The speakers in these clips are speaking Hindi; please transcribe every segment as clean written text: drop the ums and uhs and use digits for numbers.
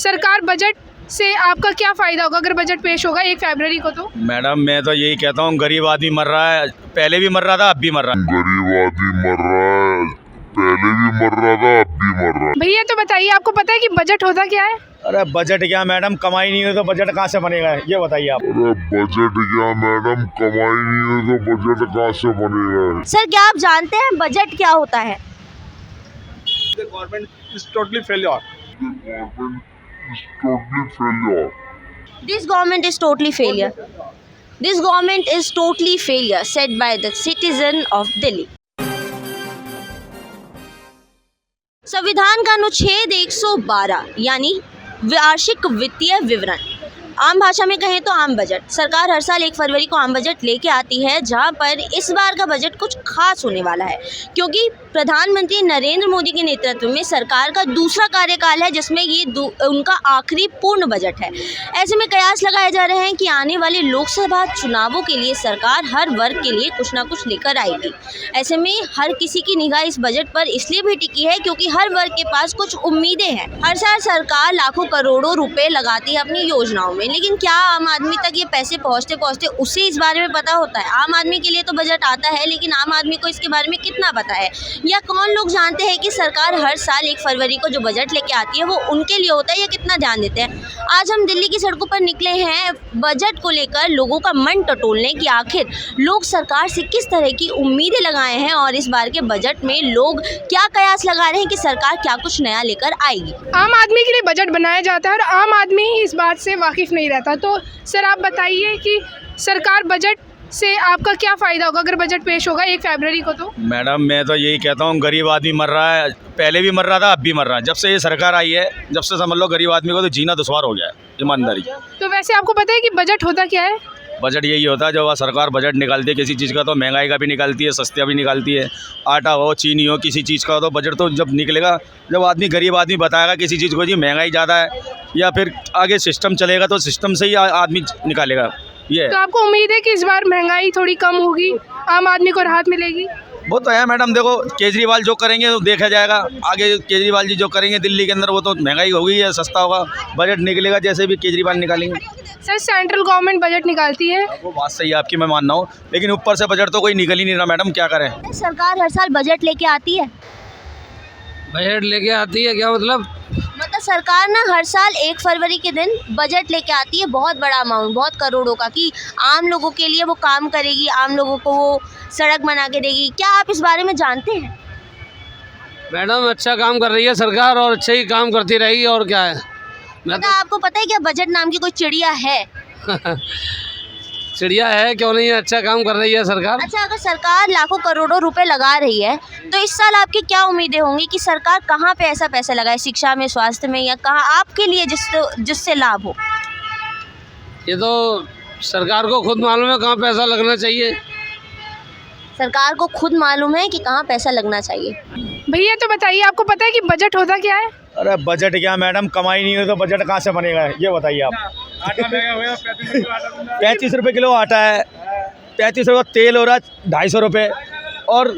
सरकार बजट से आपका क्या फ़ायदा होगा अगर बजट पेश होगा 1 फरवरी को? तो मैडम मैं तो यही कहता हूँ, गरीब आदमी मर रहा है, पहले भी मर रहा था, अब भी मर रहा है। गरीब आदमी मर रहा है, पहले भी मर रहा था, अब भी मर रहा है। भैया तो बताइए, आपको पता है कि बजट होता क्या है? अरे बजट क्या मैडम, कमाई नहीं हो तो बजट कहाँ से बनेगा, ये बताइए आप। अरे बजट क्या मैडम, कमाई नहीं है तो बजट कहाँ से बनेगा। सर क्या आप जानते हैं बजट क्या होता है? Government is totally failure. This government is totally failure. This government is totally failure, said by the citizen of Delhi. संविधान का अनुच्छेद 112 यानी वार्षिक वित्तीय विवरण, आम भाषा में कहें तो आम बजट। सरकार हर साल 1 फरवरी को आम बजट लेके आती है, जहां पर इस बार का बजट कुछ खास होने वाला है, क्योंकि प्रधानमंत्री नरेंद्र मोदी के नेतृत्व में सरकार का दूसरा कार्यकाल है, जिसमें ये उनका आखिरी पूर्ण बजट है। ऐसे में कयास लगाए जा रहे हैं कि आने वाले लोकसभा चुनावों के लिए सरकार हर वर्ग के लिए कुछ ना कुछ लेकर आएगी। ऐसे में हर किसी की निगाह इस बजट पर इसलिए भी टिकी है क्योंकि हर वर्ग के पास कुछ उम्मीदें हैं। हर साल सरकार लाखों करोड़ों रुपए लगाती है अपनी योजनाओं में, लेकिन क्या आम आदमी तक ये पैसे पहुँचते पहुँचते उसे इस बारे में पता होता है? आम आदमी के लिए तो बजट आता है, लेकिन आम आदमी को इसके बारे में कितना पता है, या कौन लोग जानते हैं कि सरकार हर साल 1 फरवरी को जो बजट लेके आती है वो उनके लिए होता है, या कितना ध्यान देते हैं? आज हम दिल्ली की सड़कों पर निकले हैं बजट को लेकर लोगों का मन टटोलने कि आखिर लोग सरकार से किस तरह की उम्मीदें लगाए हैं और इस बार के बजट में लोग क्या कयास लगा रहे हैं कि सरकार क्या कुछ नया लेकर आएगी। आम आदमी के लिए बजट बनाया जाता है और आम आदमी ही इस बात से वाकिफ़ नहीं रहता। तो सर आप बताइए कि सरकार बजट से आपका क्या फ़ायदा होगा अगर बजट पेश होगा 1 फरवरी को? तो मैडम मैं तो यही कहता हूँ, गरीब आदमी मर रहा है, पहले भी मर रहा था, अब भी मर रहा है। जब से ये सरकार आई है, जब से समझ लो गरीब आदमी को तो जीना दुश्वार हो गया है, ईमानदारी। तो वैसे आपको पता है कि बजट होता क्या है? बजट यही होता है, जब सरकार बजट निकालती है किसी चीज़ का, तो महंगाई का भी निकालती है, सस्तियाँ भी निकालती है, आटा हो चीनी हो किसी चीज़ का, तो बजट तो जब निकलेगा जब आदमी गरीब आदमी बताएगा किसी चीज़ को जी महंगाई ज़्यादा है, या फिर आगे सिस्टम चलेगा तो सिस्टम से ही आदमी निकालेगा। ये तो आपको उम्मीद है कि इस बार महंगाई थोड़ी कम होगी, आम आदमी को राहत मिलेगी? वो तो है मैडम, देखो केजरीवाल जो करेंगे तो देखा जाएगा, आगे केजरीवाल जी जो करेंगे दिल्ली के अंदर वो तो महंगाई होगी या सस्ता होगा, बजट निकलेगा जैसे भी केजरीवाल निकालेंगे। सर सेंट्रल गवर्नमेंट बजट निकालती है, वो बात सही है आपकी, मैं मानना हूँ, लेकिन ऊपर से बजट तो कोई निकल ही नहीं रहा मैडम, क्या करें। सरकार हर साल बजट लेके आती है। बजट लेके आती है क्या मतलब सरकार ना हर साल 1 फरवरी के दिन बजट लेके आती है, बहुत बड़ा अमाउंट, बहुत करोड़ों का, कि आम लोगों के लिए वो काम करेगी, आम लोगों को वो सड़क बना के देगी। क्या आप इस बारे में जानते हैं? मैडम? अच्छा काम कर रही है सरकार और अच्छा ही काम करती रहेगी, और क्या है। मैं तो आपको पता है क्या बजट नाम की कोई चिड़िया है? चिड़िया है, क्यों नहीं है, अच्छा काम कर रही है सरकार। अच्छा, अगर सरकार लाखों करोड़ों रुपए लगा रही है तो इस साल आपकी क्या उम्मीदें होंगी कि सरकार कहाँ पे ऐसा पैसा लगाए, शिक्षा में, स्वास्थ्य में, या कहाँ आपके लिए जिससे लाभ हो? ये तो सरकार को खुद मालूम है कहाँ पैसा लगना चाहिए। सरकार को खुद मालूम है कि कहाँ पैसा लगना चाहिए। भैया तो बताइए, आपको पता है कि बजट होता क्या है? अरे बजट क्या मैडम, कमाई नहीं हो तो बजट कहाँ से बनेगा, ये बताइए आप। 35 रुपये किलो आटा है, 35 रुपये तेल हो रहा है, 250 रुपये, और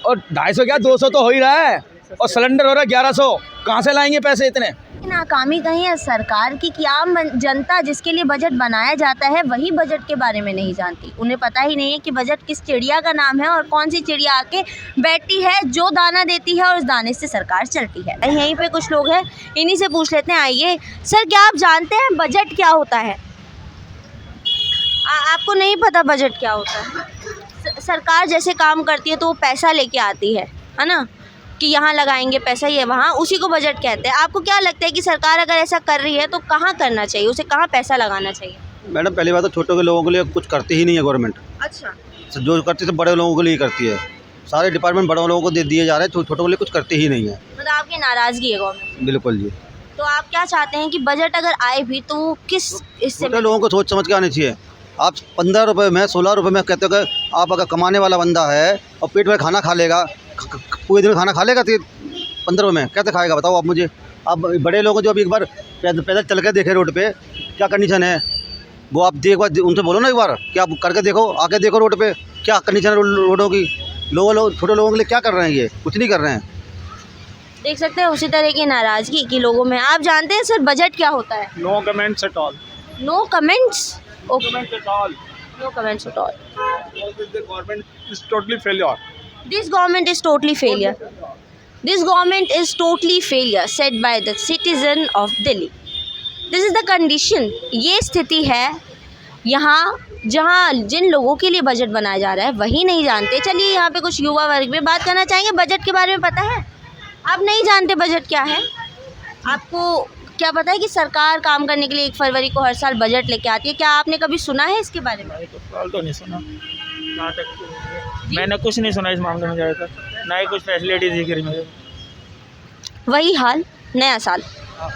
250 क्या 200 तो हो ही रहा है, और सिलेंडर हो रहा है 1100, कहाँ से लाएंगे पैसे इतने। नाकामी कहीं है सरकार की कि आम जनता जिसके लिए बजट बनाया जाता है वही बजट के बारे में नहीं जानती। उन्हें पता ही नहीं है कि बजट किस चिड़िया का नाम है और कौन सी चिड़िया आके बैठती है जो दाना देती है और उस दाने से सरकार चलती है। यहीं पे कुछ लोग हैं, इन्हीं से पूछ लेते हैं। आइए सर, क्या आप जानते हैं बजट क्या होता है? आपको नहीं पता बजट क्या होता है? सरकार जैसे काम करती है तो वो पैसा लेके आती है ना, कि यहाँ लगाएंगे पैसा, ये वहाँ, उसी को बजट कहते हैं। आपको क्या लगता है कि सरकार अगर ऐसा कर रही है तो कहाँ करना चाहिए, उसे कहाँ पैसा लगाना चाहिए? मैडम पहली बात तो छोटों के लोगों के लिए कुछ करती ही नहीं है गवर्नमेंट। अच्छा, जो करती है बड़े लोगों के लिए करती है, सारे डिपार्टमेंट बड़े लोगों को दे दिए जा रहे हैं, छोटों के लिए कुछ करती ही नहीं है। मतलब आपकी नाराज़गी है गवर्नमेंट? बिल्कुल जी। तो आप क्या चाहते हैं कि बजट अगर आए भी तो वो किस इससे? छोटे लोगों को सोच समझ के आनी चाहिए। आप 15 रुपये में 16 रुपये में कहते हो कि आप अगर कमाने वाला बंदा है और पेट में खाना खा लेगा, पूरे दिन खाना खा लेगा 15 रुपये में, कैसे खाएगा बताओ आप मुझे। आप बड़े लोग जो अभी एक बार पैदल चल के देखे रोड पे क्या कंडीशन है, वो आप एक बार उनसे बोलो ना, एक बार क्या आप करके देखो, आके देखो रोड पे क्या कंडीशन है रोडों की। लोग छोटे लोगों के लिए क्या कर रहे हैं, ये कुछ नहीं कर रहे हैं। देख सकते हैं उसी तरह की नाराज़गी की लोगों में। आप जानते हैं सर बजट क्या होता है? No comments at all. No comments, okay, Comments at all. No comments at all. The government is totally failure. This government is totally failure. This government is totally failure said by the citizen of Delhi. This is the condition. ये स्थिति है यहाँ जहाँ जिन लोगों के लिए बजट बनाया जा रहा है वही नहीं जानते। चलिए यहाँ पे कुछ युवा वर्ग में बात करना चाहेंगे। बजट के बारे में पता है? आप नहीं जानते बजट क्या है? आपको क्या पता है कि सरकार काम करने के लिए 1 फरवरी को हर साल बजट लेके आती है? क्या आपने कभी सुना है इसके बारे में? तो सवाल तो नहीं सुना, जहाँ तक मैंने कुछ नहीं सुना इस मामले में जाए तक, ना ही कुछ फैसिलिटी दिख रही मुझे। वही हाल, नया साल। हाँ।